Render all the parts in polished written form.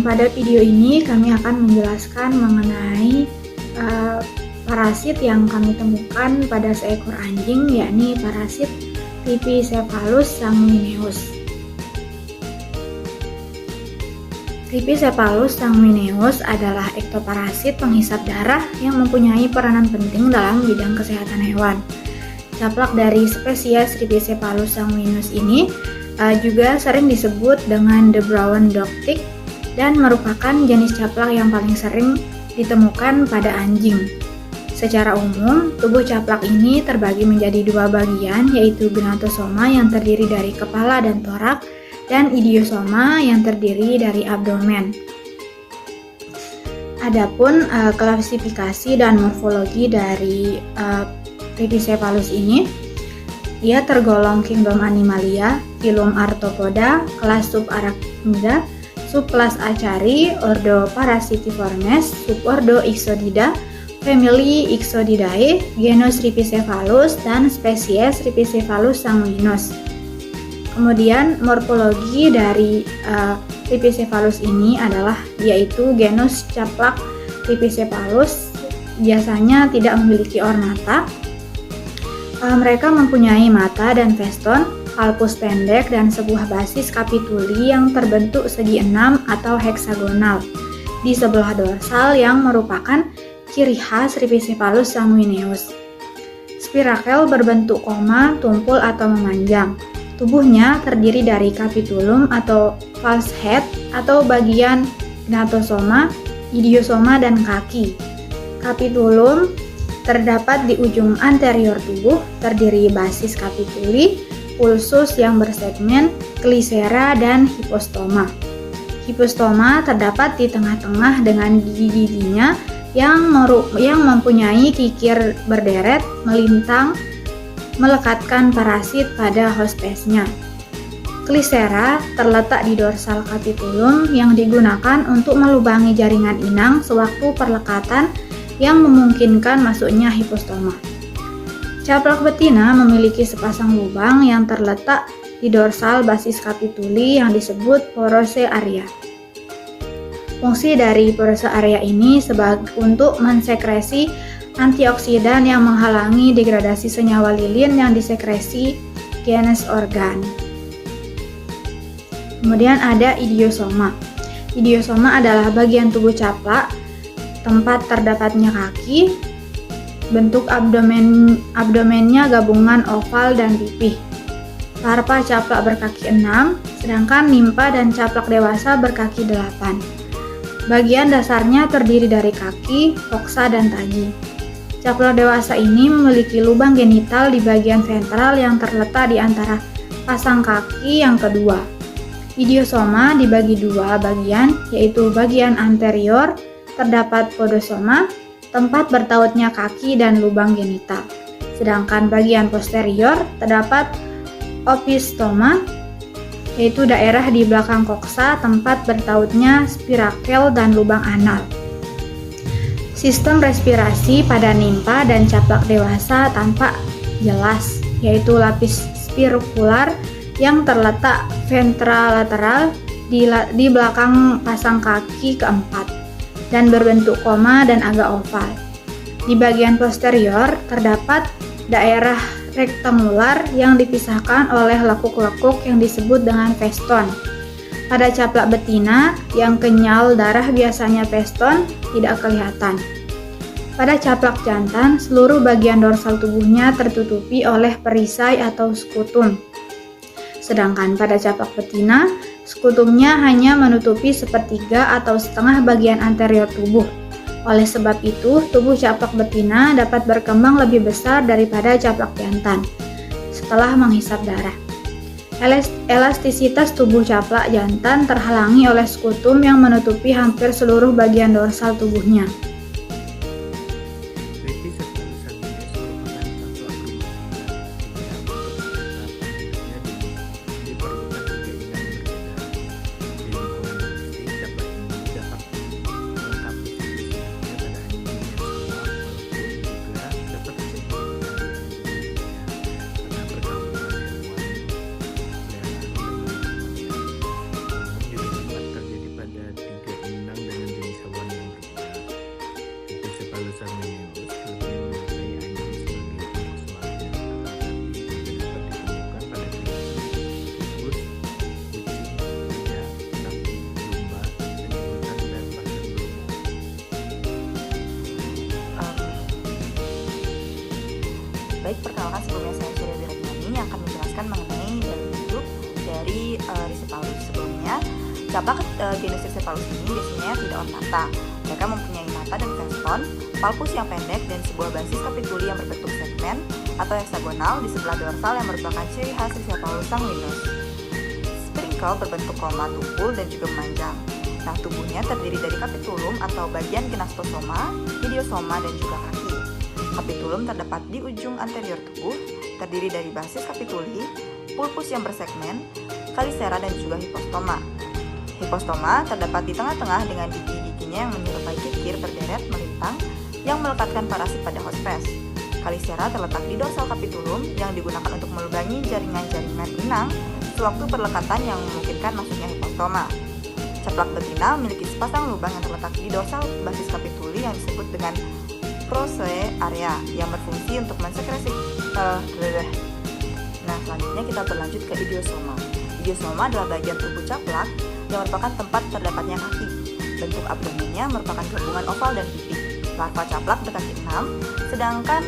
pada video ini kami akan menjelaskan mengenai parasit yang kami temukan pada seekor anjing, yakni parasit Rhipicephalus sanguineus. Rhipicephalus sanguineus adalah ektoparasit penghisap darah yang mempunyai peranan penting dalam bidang kesehatan hewan. Caplak dari spesies Rhipicephalus sanguineus ini juga sering disebut dengan the brown dog tick dan merupakan jenis caplak yang paling sering ditemukan pada anjing. Secara umum, tubuh caplak ini terbagi menjadi dua bagian, yaitu gnatosoma yang terdiri dari kepala dan torak, dan idiosoma yang terdiri dari abdomen. Adapun klasifikasi dan morfologi dari Rhipicephalus ini, ia tergolong kingdom Animalia, filum Arthropoda, kelas Subarachnoida, subkelas Acari, ordo Parasitiformes, subordo Ixodida, family Ixodidae, genus Rhipicephalus, dan spesies Rhipicephalus sanguineus. Kemudian morfologi dari Rhipicephalus ini adalah yaitu genus caplak Rhipicephalus biasanya tidak memiliki ornata. Mereka mempunyai mata dan veston, palpus pendek, dan sebuah basis kapituli yang terbentuk segi enam atau heksagonal di sebelah dorsal yang merupakan ciri khas Rhipicephalus sanguineus. Spirakel berbentuk koma, tumpul atau memanjang. Tubuhnya terdiri dari kapitulum atau false head atau bagian gnatosoma, idiosoma, dan kaki. Kapitulum terdapat di ujung anterior tubuh, terdiri basis kapituli, pulsus yang bersegmen, klisera, dan hipostoma. Hipostoma terdapat di tengah-tengah dengan gigi-giginya yang mempunyai kikir berderet melintang melekatkan parasit pada hospesnya. Klisera terletak di dorsal kapitulum yang digunakan untuk melubangi jaringan inang sewaktu perlekatan yang memungkinkan masuknya hipostoma. Caplak betina memiliki sepasang lubang yang terletak di dorsal basis kapituli yang disebut porose area. Fungsi dari porose area ini untuk mensekresi antioksidan yang menghalangi degradasi senyawa lilin yang disekresi genus organ. Kemudian ada idiosoma. Idiosoma adalah bagian tubuh caplak tempat terdapatnya kaki. Bentuk abdomennya gabungan oval dan pipih. Larva caplak berkaki 6, sedangkan nimpa dan caplak dewasa berkaki 8. Bagian dasarnya terdiri dari kaki, koksa, dan tagi. Caplak dewasa ini memiliki lubang genital di bagian ventral yang terletak di antara pasang kaki yang kedua. Idiosoma dibagi dua bagian, yaitu bagian anterior terdapat podosoma, tempat bertautnya kaki dan lubang genital. Sedangkan bagian posterior terdapat opistoma, yaitu daerah di belakang koksa tempat bertautnya spirakel dan lubang anal. Sistem respirasi pada nimpa dan caplak dewasa tampak jelas, yaitu lapis spirakular yang terletak ventrolateral di belakang pasang kaki keempat dan berbentuk koma dan agak oval. Di bagian posterior terdapat daerah rektangular yang dipisahkan oleh lekuk-lekuk yang disebut dengan veston. Pada caplak betina yang kenyal darah biasanya veston tidak kelihatan. Pada caplak jantan, seluruh bagian dorsal tubuhnya tertutupi oleh perisai atau skutum. Sedangkan pada caplak betina, skutumnya hanya menutupi sepertiga atau setengah bagian anterior tubuh. Oleh sebab itu, tubuh caplak betina dapat berkembang lebih besar daripada caplak jantan setelah menghisap darah. Elastisitas tubuh caplak jantan terhalangi oleh skutum yang menutupi hampir seluruh bagian dorsal tubuhnya. Baik, perkenalkan sebelumnya saya Surya Wirajani yang akan menjelaskan mengenai dari hidup dari Rhizocephalus. Sebelumnya, caplak genus Rhizocephalus ini biasanya tidak ornata. Mereka mempunyai mata dan veston, palpus yang pendek, dan sebuah basis kapituli yang berbentuk segmen atau heksagonal di sebelah dorsal yang merupakan ciri khas Rhizocephalus sanguinus. Spiricle berbentuk koma, tumpul, dan juga memanjang. Nah, tubuhnya terdiri dari kapitulum atau bagian genastosoma, idiosoma, dan juga kaki. Kapitulum terdapat di ujung anterior tubuh, terdiri dari basis kapituli, pulpus yang bersegmen, kalisera, dan juga hipostoma. Hipostoma terdapat di tengah-tengah dengan gigi-giginya yang menyerupai kikir berderet melintang yang melekatkan parasit pada hospes. Kalisera terletak di dorsal kapitulum yang digunakan untuk melubangi jaringan-jaringan inang sewaktu perlekatan yang memungkinkan masuknya hipostoma. Caplak betina memiliki sepasang lubang yang terletak di dorsal basis kapituli yang disebut dengan proce area yang berfungsi untuk mensekresi. Nah, selanjutnya kita berlanjut ke idiosoma. Idiosoma adalah bagian tubuh caplak yang merupakan tempat terdapatnya kaki. Bentuk abdomennya merupakan gabungan oval dan pipi. Larva caplak berkaki 6, sedangkan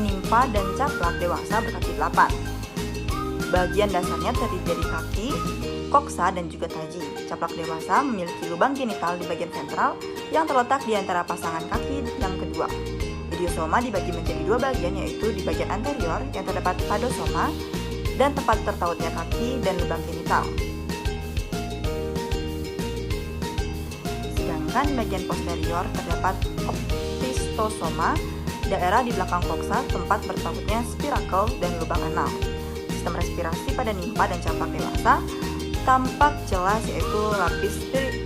nimfa dan caplak dewasa berkaki 8. Bagian dasarnya terdiri dari kaki, koksa, dan juga taji. Caplak dewasa memiliki lubang genital di bagian ventral yang terletak di antara pasangan kaki yang kedua. Idiosoma dibagi menjadi dua bagian, yaitu di bagian anterior yang terdapat padosoma dan tempat tertautnya kaki dan lubang genital. Sedangkan bagian posterior terdapat opistosoma, daerah di belakang koksa tempat bertautnya spiracle dan lubang anal. Sistem respirasi pada nimfa dan caplak dewasa tampak jelas, yaitu lapis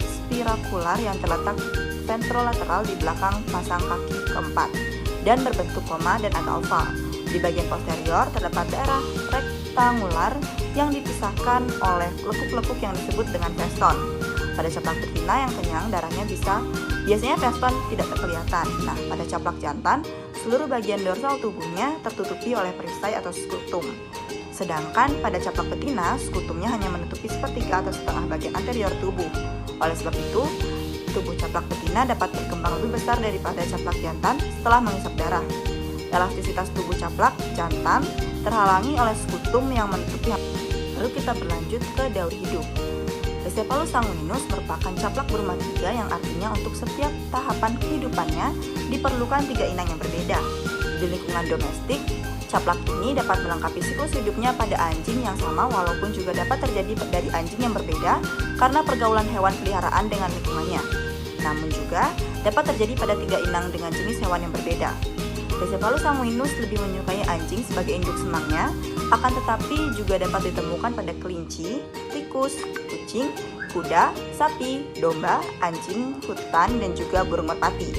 spirakular yang terletak ventrolateral di belakang pasang kaki keempat dan berbentuk koma dan agak oval. Di bagian posterior terdapat daerah rektangular yang dipisahkan oleh lekuk-lekuk yang disebut dengan veston. Pada caplak betina yang kenyang, darahnya biasanya veston tidak terkelihatan. Nah, pada caplak jantan, seluruh bagian dorsal tubuhnya tertutupi oleh perisai atau skutum. Sedangkan pada caplak betina, skutumnya hanya menutupi sepertiga atau setengah bagian anterior tubuh. Oleh sebab itu, tubuh caplak betina dapat berkembang lebih besar daripada caplak jantan setelah menghisap darah. Elastisitas tubuh caplak jantan terhalangi oleh skutum yang menutupi. Lalu kita berlanjut ke daur hidup. Rhizocephalus sanguinus merupakan caplak berumah tiga yang artinya untuk setiap tahapan kehidupannya diperlukan 3 inang yang berbeda. Di lingkungan domestik, caplak ini dapat melengkapi siklus hidupnya pada anjing yang sama, walaupun juga dapat terjadi dari anjing yang berbeda karena pergaulan hewan peliharaan dengan lingkungannya. Namun juga dapat terjadi pada 3 inang dengan jenis hewan yang berbeda. Rhizocephalus sanguinus lebih menyukai anjing sebagai induk senangnya, akan tetapi juga dapat ditemukan pada kelinci, tikus, kucing, kuda, sapi, domba, anjing hutan, dan juga burung merpati.